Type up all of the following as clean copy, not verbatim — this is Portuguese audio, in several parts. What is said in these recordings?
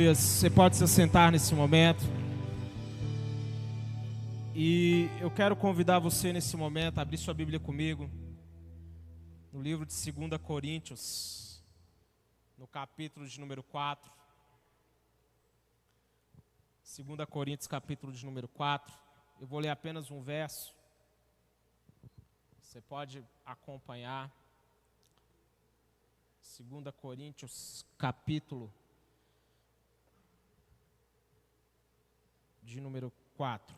Aleluia. Você pode se assentar nesse momento. E eu quero convidar você nesse momento a abrir sua Bíblia comigo. No livro de 2 Coríntios, no capítulo de número 4. 2 Coríntios, capítulo de número 4. Eu vou ler apenas um verso. Você pode acompanhar. 2 Coríntios, capítulo de número 4.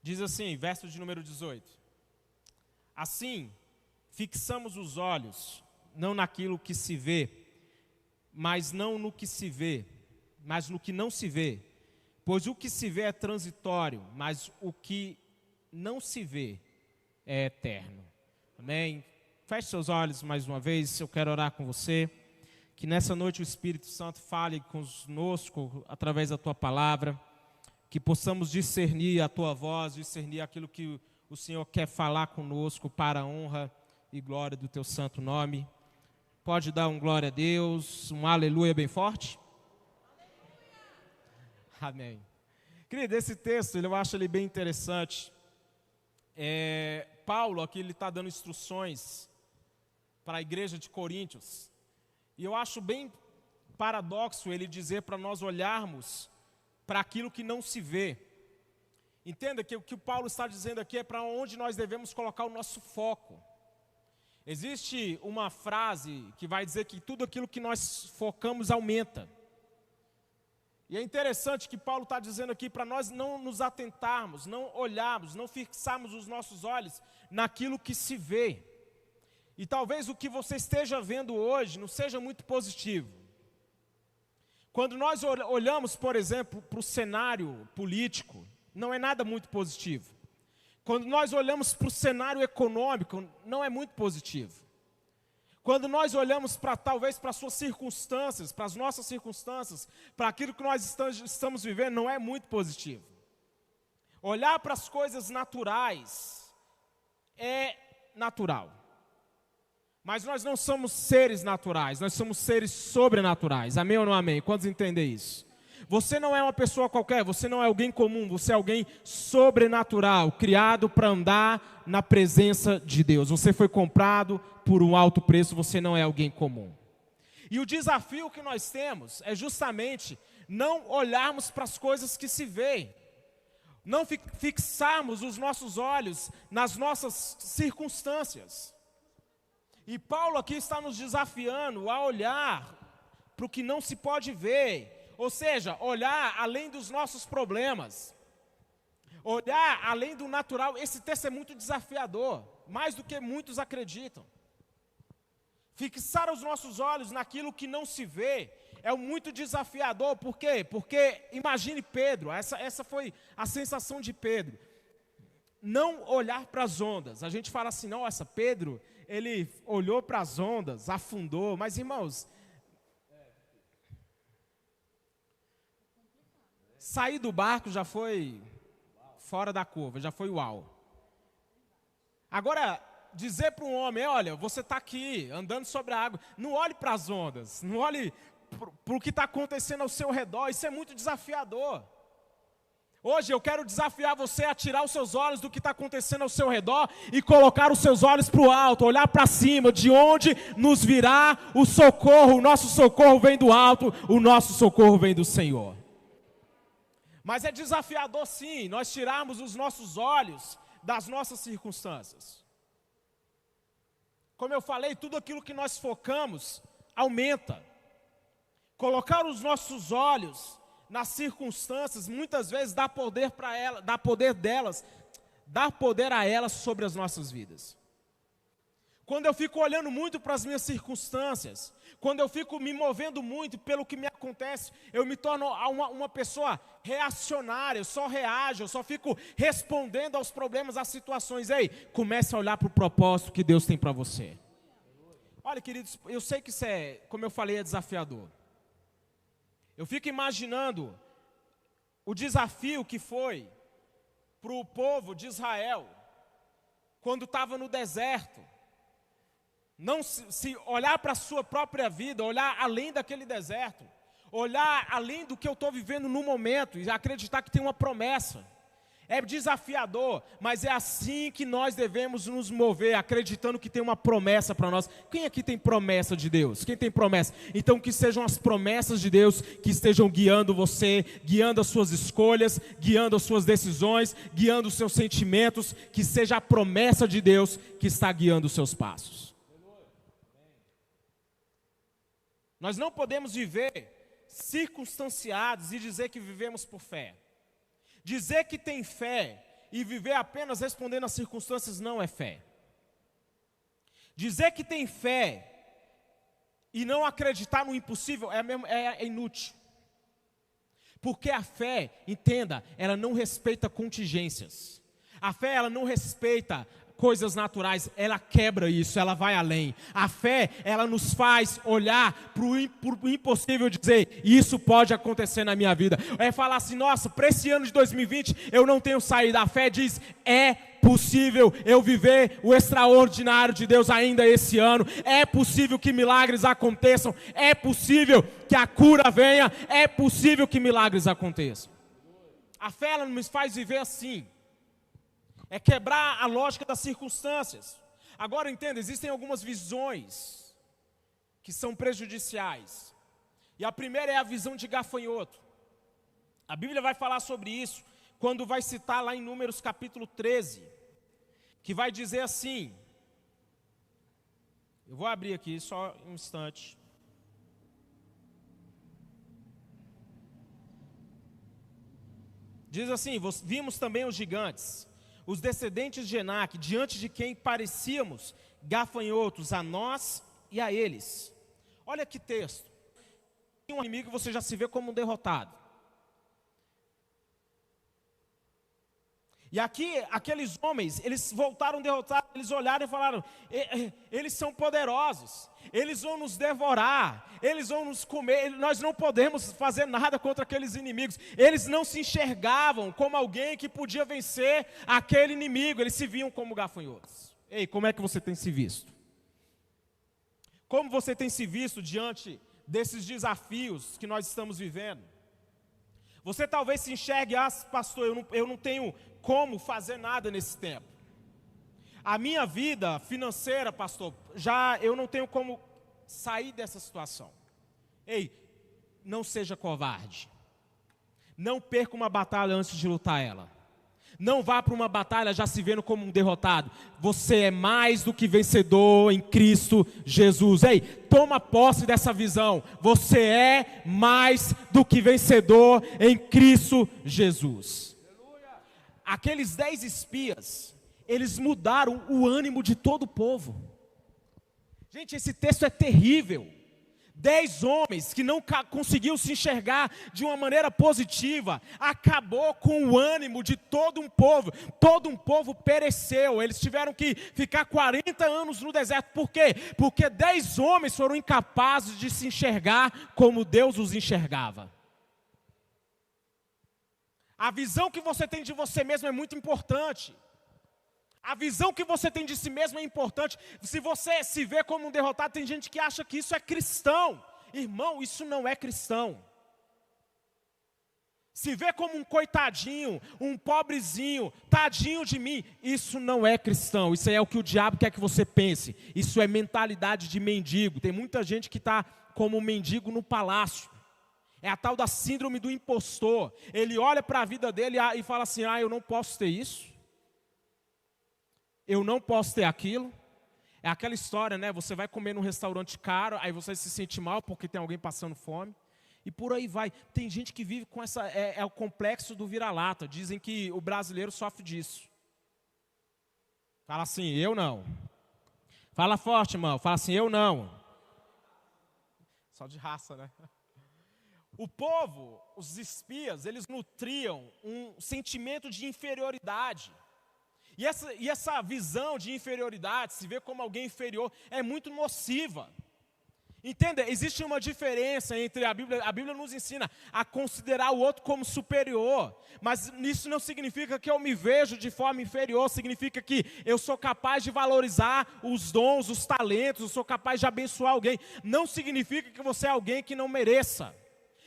Diz assim, verso de número 18. Assim, fixamos os olhos, não naquilo que se vê, mas não no que se vê, mas no que não se vê. Pois o que se vê é transitório, mas o que não se vê é eterno. Amém? Feche seus olhos mais uma vez, eu quero orar com você. Que nessa noite o Espírito Santo fale conosco através da Tua palavra. Que possamos discernir a Tua voz, discernir aquilo que o Senhor quer falar conosco para a honra e glória do Teu santo nome. Pode dar um glória a Deus, um aleluia bem forte? Amém. Querido, esse texto, eu acho ele bem interessante. Paulo aqui, ele está dando instruções para a igreja de Coríntios. E eu acho bem paradoxo ele dizer para nós olharmos para aquilo que não se vê. Entenda que o que o Paulo está dizendo aqui é para onde nós devemos colocar o nosso foco. Existe uma frase que vai dizer que tudo aquilo que nós focamos aumenta. E é interessante que Paulo está dizendo aqui para nós não nos atentarmos, não olharmos, não fixarmos os nossos olhos naquilo que se vê. E talvez o que você esteja vendo hoje não seja muito positivo. Quando nós olhamos, por exemplo, para o cenário político, não é nada muito positivo. Quando nós olhamos para o cenário econômico, não é muito positivo. Quando nós olhamos talvez para as suas circunstâncias, para as nossas circunstâncias, para aquilo que nós estamos vivendo, não é muito positivo. Olhar para as coisas naturais é natural. Mas nós não somos seres naturais, nós somos seres sobrenaturais. Amém ou não amém? Quantos entendem isso? Você não é uma pessoa qualquer, você não é alguém comum, você é alguém sobrenatural, criado para andar na presença de Deus. Você foi comprado por um alto preço, você não é alguém comum. E o desafio que nós temos é justamente não olharmos para as coisas que se veem, não fixarmos os nossos olhos nas nossas circunstâncias. E Paulo aqui está nos desafiando a olhar para o que não se pode ver. Ou seja, olhar além dos nossos problemas, olhar além do natural. Esse texto é muito desafiador, mais do que muitos acreditam. Fixar os nossos olhos naquilo que não se vê é muito desafiador. Por quê? Porque imagine Pedro, essa foi a sensação de Pedro. Não olhar para as ondas. A gente fala assim, nossa, Pedro, ele olhou para as ondas, afundou. Mas irmãos, sair do barco já foi fora da curva, já foi uau. Agora, dizer para um homem, olha, você está aqui, andando sobre a água, não olhe para as ondas, não olhe para o que está acontecendo ao seu redor, isso é muito desafiador. Hoje eu quero desafiar você a tirar os seus olhos do que está acontecendo ao seu redor e colocar os seus olhos para o alto, olhar para cima, de onde nos virá o socorro. O nosso socorro vem do alto, o nosso socorro vem do Senhor. Mas é desafiador sim, nós tirarmos os nossos olhos das nossas circunstâncias. Como eu falei, tudo aquilo que nós focamos aumenta. Colocar os nossos olhos nas circunstâncias, muitas vezes dá poder para elas, dá poder a elas sobre as nossas vidas. Quando eu fico olhando muito para as minhas circunstâncias, quando eu fico me movendo muito pelo que me acontece, eu me torno uma pessoa reacionária, eu só reajo, eu só fico respondendo aos problemas, às situações. Ei, comece a olhar para o propósito que Deus tem para você. Olha, queridos, eu sei que isso é, como eu falei, é desafiador. Eu fico imaginando o desafio que foi para o povo de Israel quando estava no deserto, não se olhar para a sua própria vida, olhar além daquele deserto, olhar além do que eu estou vivendo no momento e acreditar que tem uma promessa. É desafiador, mas é assim que nós devemos nos mover, acreditando que tem uma promessa para nós. Quem aqui tem promessa de Deus? Quem tem promessa? Então que sejam as promessas de Deus que estejam guiando você, guiando as suas escolhas, guiando as suas decisões, guiando os seus sentimentos, que seja a promessa de Deus que está guiando os seus passos. Nós não podemos viver circunstanciados e dizer que vivemos por fé. Dizer que tem fé e viver apenas respondendo às circunstâncias não é fé. Dizer que tem fé e não acreditar no impossível é inútil. Porque a fé, entenda, ela não respeita contingências. A fé, ela não respeita coisas naturais, ela quebra isso, ela vai além. A fé, ela nos faz olhar para o impossível e dizer, isso pode acontecer na minha vida. É falar assim, nossa, para esse ano de 2020 eu não tenho saída. A fé diz, é possível eu viver o extraordinário de Deus ainda esse ano. É possível que milagres aconteçam. É possível que a cura venha. É possível que milagres aconteçam. A fé, ela nos faz viver assim. É quebrar a lógica das circunstâncias. Agora entenda, existem algumas visões que são prejudiciais. E a primeira é a visão de gafanhoto. A Bíblia vai falar sobre isso quando vai citar lá em Números capítulo 13, que vai dizer assim, eu vou abrir aqui só um instante. Diz assim, vimos também os gigantes, os descendentes de Enaque, diante de quem parecíamos gafanhotos a nós e a eles. Olha que texto. Um inimigo você já se vê como um derrotado. E aqui, aqueles homens, eles voltaram derrotados, eles olharam e falaram, eles são poderosos, eles vão nos devorar, eles vão nos comer, nós não podemos fazer nada contra aqueles inimigos. Eles não se enxergavam como alguém que podia vencer aquele inimigo, eles se viam como gafanhotos. Ei, como é que você tem se visto? Como você tem se visto diante desses desafios que nós estamos vivendo? Você talvez se enxergue, pastor, eu não tenho como fazer nada nesse tempo. A minha vida financeira, pastor, eu não tenho como sair dessa situação. Ei, não seja covarde. Não perca uma batalha antes de lutar ela. Não vá para uma batalha já se vendo como um derrotado. Você é mais do que vencedor em Cristo Jesus. Ei, toma posse dessa visão. Você é mais do que vencedor em Cristo Jesus. Aqueles 10 espias, eles mudaram o ânimo de todo o povo. Gente, esse texto é terrível. 10 homens que não conseguiam se enxergar de uma maneira positiva, acabou com o ânimo de todo um povo pereceu, eles tiveram que ficar 40 anos no deserto, por quê? Porque 10 homens foram incapazes de se enxergar como Deus os enxergava. A visão que você tem de você mesmo é muito importante. A visão que você tem de si mesmo é importante. Se você se vê como um derrotado, tem gente que acha que isso é cristão. Irmão, isso não é cristão. Se vê como um coitadinho, um pobrezinho, tadinho de mim, isso não é cristão. Isso aí é o que o diabo quer que você pense. Isso é mentalidade de mendigo. Tem muita gente que está como um mendigo no palácio. É a tal da síndrome do impostor. Ele olha para a vida dele e fala assim, eu não posso ter isso. Eu não posso ter aquilo. É aquela história, né? Você vai comer num restaurante caro, aí você se sente mal porque tem alguém passando fome. E por aí vai. Tem gente que vive com essa... É o complexo do vira-lata. Dizem que o brasileiro sofre disso. Fala assim, eu não. Fala forte, irmão. Fala assim, eu não. Só de raça, né? O povo, os espias, eles nutriam um sentimento de inferioridade. E essa visão de inferioridade, se ver como alguém inferior, é muito nociva. Entenda, existe uma diferença entre a Bíblia nos ensina a considerar o outro como superior, mas isso não significa que eu me vejo de forma inferior, significa que eu sou capaz de valorizar os dons, os talentos, eu sou capaz de abençoar alguém, não significa que você é alguém que não mereça.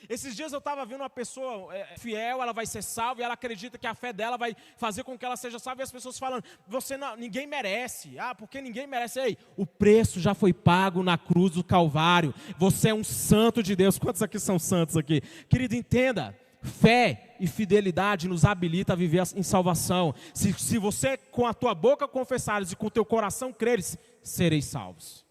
Esses dias eu estava vendo uma pessoa fiel, ela vai ser salva e ela acredita que a fé dela vai fazer com que ela seja salva. E as pessoas falando, ninguém merece. Porque ninguém merece. Ei, o preço já foi pago na cruz do Calvário. Você é um santo de Deus. Quantos aqui são santos aqui? Querido, entenda, fé e fidelidade nos habilita a viver em salvação. Se você com a tua boca confessares e com o teu coração creres, sereis salvos.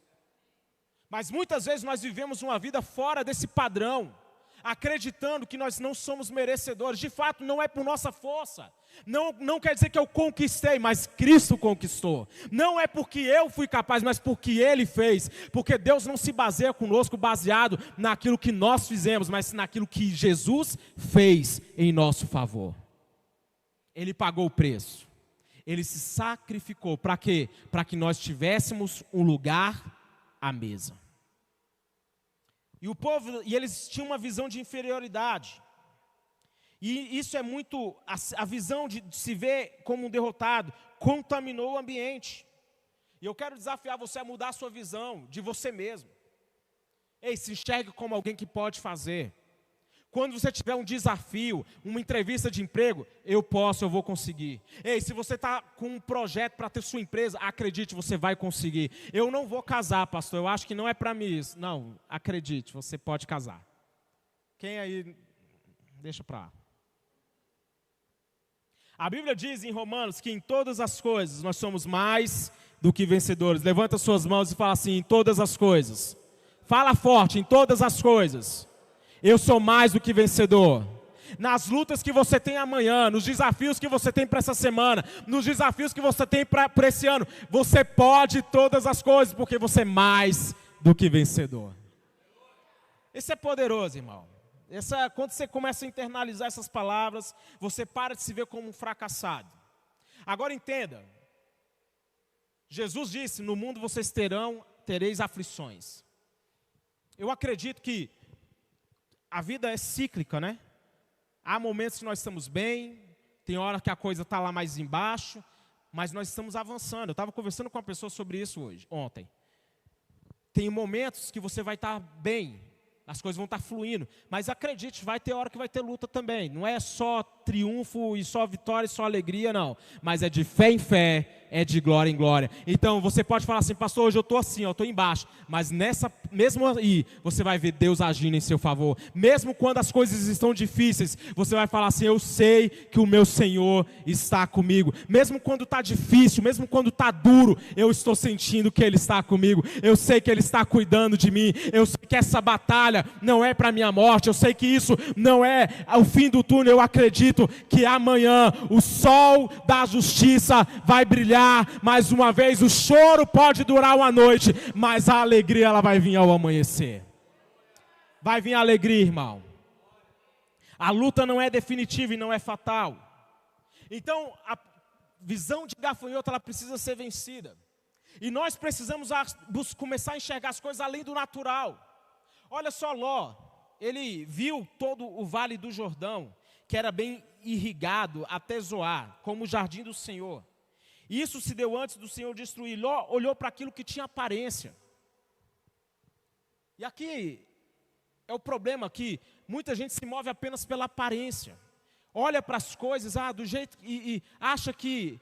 Mas muitas vezes nós vivemos uma vida fora desse padrão, acreditando que nós não somos merecedores. De fato, não é por nossa força. Não quer dizer que eu conquistei, mas Cristo conquistou. Não é porque eu fui capaz, mas porque Ele fez. Porque Deus não se baseia conosco baseado naquilo que nós fizemos, mas naquilo que Jesus fez em nosso favor. Ele pagou o preço. Ele se sacrificou. Para quê? Para que nós tivéssemos um lugar à mesa. E eles tinham uma visão de inferioridade. E isso é muito, a visão de se ver como um derrotado, contaminou o ambiente. E eu quero desafiar você a mudar a sua visão de você mesmo. Ei, se enxergue como alguém que pode fazer. Quando você tiver um desafio, uma entrevista de emprego, eu vou conseguir. Ei, se você está com um projeto para ter sua empresa, acredite, você vai conseguir. Eu não vou casar, pastor, eu acho que não é para mim isso. Não, acredite, você pode casar. Quem aí, deixa para lá. A Bíblia diz em Romanos que em todas as coisas nós somos mais do que vencedores. Levanta suas mãos e fala assim, em todas as coisas. Fala forte, em todas as coisas. Eu sou mais do que vencedor. Nas lutas que você tem amanhã, nos desafios que você tem para essa semana, nos desafios que você tem para esse ano, você pode todas as coisas, porque você é mais do que vencedor. Isso é poderoso, irmão. Quando você começa a internalizar essas palavras, você para de se ver como um fracassado. Agora entenda, Jesus disse, no mundo vocês tereis aflições. Eu acredito que a vida é cíclica, né? Há momentos que nós estamos bem, tem hora que a coisa está lá mais embaixo, mas nós estamos avançando. Eu estava conversando com uma pessoa sobre isso ontem. Tem momentos que você vai estar bem, as coisas vão estar fluindo, mas acredite, vai ter hora que vai ter luta também. Não é só triunfo e só vitória e só alegria, não. Mas é de fé em fé, é de glória em glória. Então você pode falar assim, pastor, hoje eu estou assim, eu estou embaixo. Mas mesmo aí, você vai ver Deus agindo em seu favor. Mesmo quando as coisas estão difíceis, você vai falar assim, eu sei que o meu Senhor está comigo. Mesmo quando está difícil, mesmo quando está duro, eu estou sentindo que Ele está comigo. Eu sei que Ele está cuidando de mim. Eu sei que essa batalha não é para a minha morte. Eu sei que isso não é o fim do túnel. Eu acredito que amanhã o sol da justiça vai brilhar. Mais uma vez, o choro pode durar uma noite, mas a alegria ela vai vir ao amanhecer. Vai vir a alegria, irmão. A luta não é definitiva e não é fatal. Então, a visão de gafanhoto ela precisa ser vencida. E nós precisamos começar a enxergar as coisas além do natural. Olha só Ló, ele viu todo o vale do Jordão, que era bem irrigado até Zoar, como o jardim do Senhor. Isso se deu antes do Senhor destruir. Ló olhou para aquilo que tinha aparência. E aqui é o problema que muita gente se move apenas pela aparência. Olha para as coisas, do jeito e acha que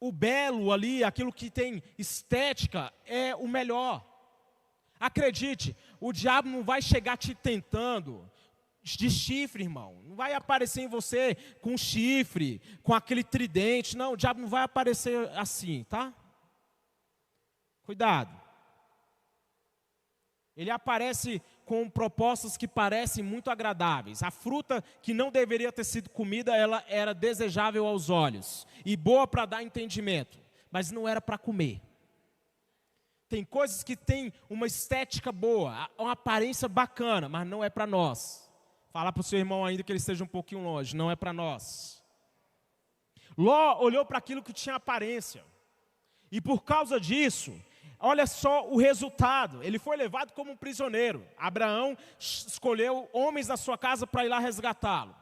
o belo ali, aquilo que tem estética, é o melhor. Acredite, o diabo não vai chegar te tentando de chifre, irmão. Não vai aparecer em você com chifre, com aquele tridente. Não, o diabo não vai aparecer assim, tá? Cuidado. Ele aparece com propostas que parecem muito agradáveis. A fruta que não deveria ter sido comida, ela era desejável aos olhos e boa para dar entendimento, mas não era para comer. Tem coisas que têm uma estética boa, uma aparência bacana, mas não é para nós. Fala para o seu irmão ainda que ele esteja um pouquinho longe, não é para nós. Ló olhou para aquilo que tinha aparência. E por causa disso, olha só o resultado. Ele foi levado como um prisioneiro. Abraão escolheu homens da sua casa para ir lá resgatá-lo.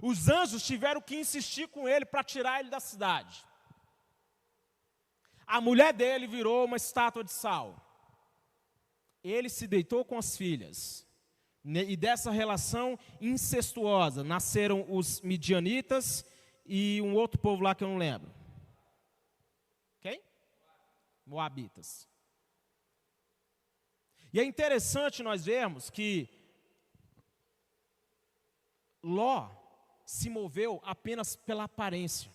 Os anjos tiveram que insistir com ele para tirar ele da cidade. A mulher dele virou uma estátua de sal. Ele se deitou com as filhas. E dessa relação incestuosa nasceram os midianitas e um outro povo lá que eu não lembro. Quem? Moabitas. E é interessante nós vermos que Ló se moveu apenas pela aparência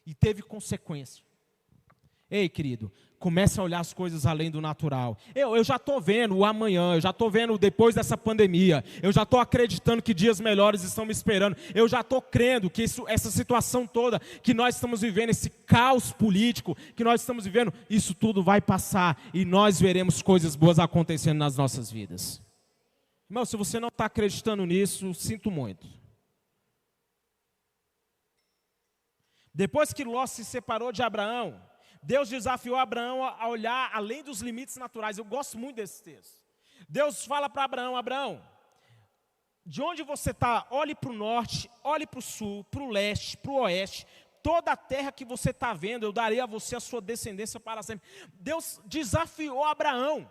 e teve consequência. Ei, querido, comece a olhar as coisas além do natural. Eu já estou vendo o amanhã, eu já estou vendo depois dessa pandemia, eu já estou acreditando que dias melhores estão me esperando, eu já estou crendo que essa situação toda que nós estamos vivendo, esse caos político que nós estamos vivendo, isso tudo vai passar e nós veremos coisas boas acontecendo nas nossas vidas. Irmão, se você não está acreditando nisso, sinto muito. Depois que Ló se separou de Abraão, Deus desafiou Abraão a olhar além dos limites naturais. Eu gosto muito desse texto. Deus fala para Abraão: Abraão, de onde você está, olhe para o norte, olhe para o sul, para o leste, para o oeste. Toda a terra que você está vendo, eu darei a você a sua descendência para sempre. Deus desafiou Abraão.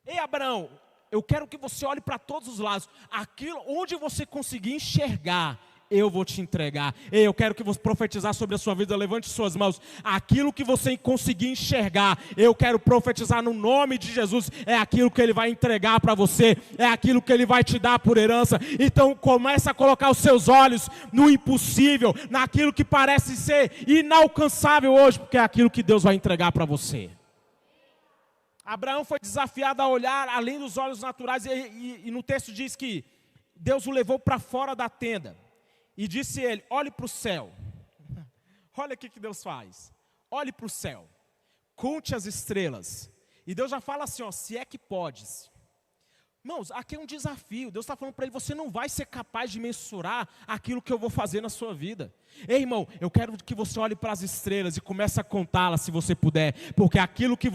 Ei, Abraão, eu quero que você olhe para todos os lados. Aquilo onde você conseguir enxergar, eu vou te entregar. Ei, eu quero que você profetizar sobre a sua vida. Levante suas mãos. Aquilo que você conseguir enxergar, eu quero profetizar no nome de Jesus. É aquilo que Ele vai entregar para você. É aquilo que Ele vai te dar por herança. Então começa a colocar os seus olhos no impossível, naquilo que parece ser inalcançável hoje, porque é aquilo que Deus vai entregar para você. Abraão foi desafiado a olhar além dos olhos naturais. E no texto diz que Deus o levou para fora da tenda. E disse ele: olhe para o céu. Olha o que Deus faz. Olhe para o céu. Conte as estrelas. E Deus já fala assim, ó, se é que podes. Irmãos, aqui é um desafio. Deus está falando para ele: você não vai ser capaz de mensurar aquilo que eu vou fazer na sua vida. Ei, irmão, eu quero que você olhe para as estrelas e comece a contá-las se você puder. Porque aquilo que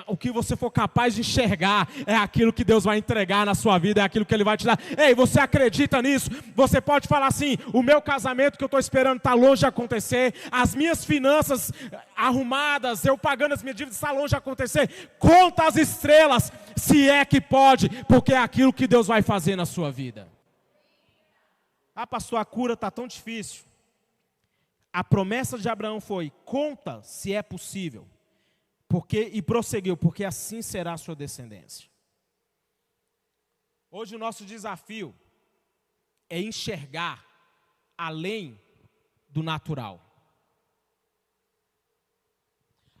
o que você for capaz de enxergar é aquilo que Deus vai entregar na sua vida, é aquilo que Ele vai te dar. Ei, você acredita nisso? Você pode falar assim: o meu casamento que eu estou esperando está longe de acontecer. As minhas finanças arrumadas, eu pagando as minhas dívidas, está longe de acontecer. Conta as estrelas, se é que pode, porque é aquilo que Deus vai fazer na sua vida. Ah, pastor, a cura está tão difícil. A promessa de Abraão foi: conta se é possível. E prosseguiu: porque assim será a sua descendência. Hoje o nosso desafio é enxergar além do natural.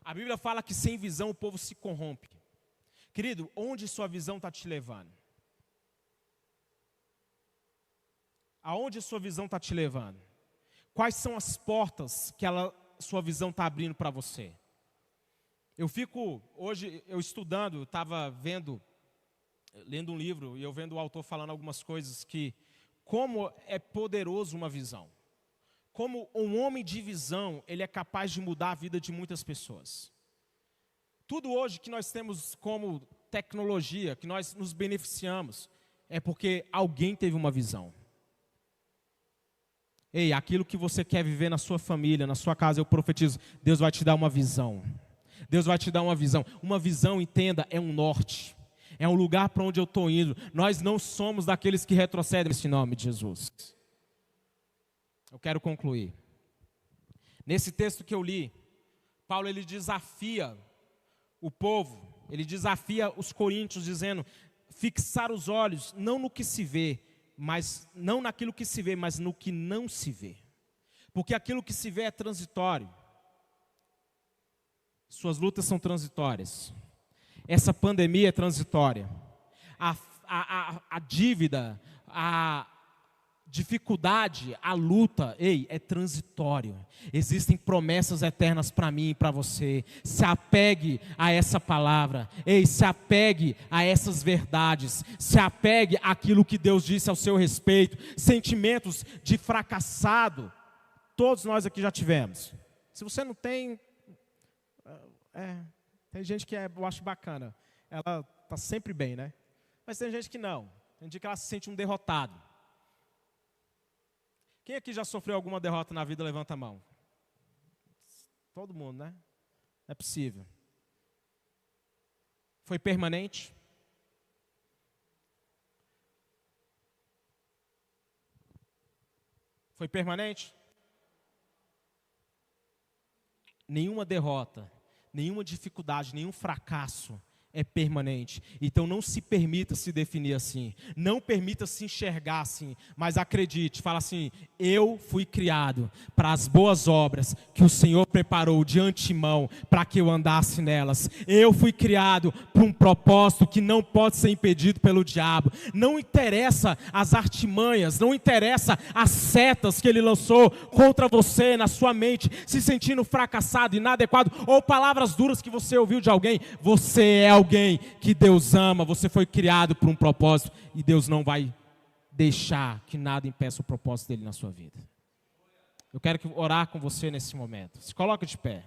A Bíblia fala que sem visão o povo se corrompe. Querido, onde sua visão está te levando? Aonde a sua visão está te levando? Quais são as portas que sua visão está abrindo para você? Hoje eu estudando, eu estava lendo um livro, e eu vendo o autor falando algumas coisas que, como é poderoso uma visão. Como um homem de visão, ele é capaz de mudar a vida de muitas pessoas. Tudo hoje que nós temos como tecnologia, que nós nos beneficiamos, é porque alguém teve uma visão. Ei, aquilo que você quer viver na sua família, na sua casa, eu profetizo, Deus vai te dar uma visão. Deus vai te dar uma visão. Uma visão, entenda, é um norte. É um lugar para onde eu estou indo. Nós não somos daqueles que retrocedem nesse nome de Jesus. Eu quero concluir. Nesse texto que eu li, Paulo ele desafia o povo, ele desafia os coríntios dizendo: fixar os olhos não no que se vê, mas não naquilo que se vê, mas no que não se vê. Porque aquilo que se vê é transitório. Suas lutas são transitórias. Essa pandemia é transitória. A dívida, a dificuldade, a luta, é transitório. Existem promessas eternas para mim e para você. Se apegue a essa palavra. Se apegue a essas verdades. Se apegue àquilo que Deus disse ao seu respeito. Sentimentos de fracassado, todos nós aqui já tivemos. Se você não tem, Tem gente que eu acho bacana. Ela está sempre bem, né? Mas tem gente que não. Tem dia que ela se sente um derrotado. Quem aqui já sofreu alguma derrota na vida, levanta a mão. Todo mundo, né? Não é possível. Foi permanente? Foi permanente? Nenhuma derrota, nenhuma dificuldade, nenhum fracasso é permanente. Então não se permita se definir assim. Não permita se enxergar assim. Mas acredite, fala assim: eu fui criado para as boas obras que o Senhor preparou de antemão para que eu andasse nelas. Eu fui criado para um propósito que não pode ser impedido pelo diabo. Não interessa as artimanhas, não interessa as setas que ele lançou contra você na sua mente, se sentindo fracassado, inadequado, ou palavras duras que você ouviu de alguém. Você é alguém que Deus ama, você foi criado por um propósito e Deus não vai deixar que nada impeça o propósito dele na sua vida. Eu quero orar com você nesse momento. Se coloque de pé.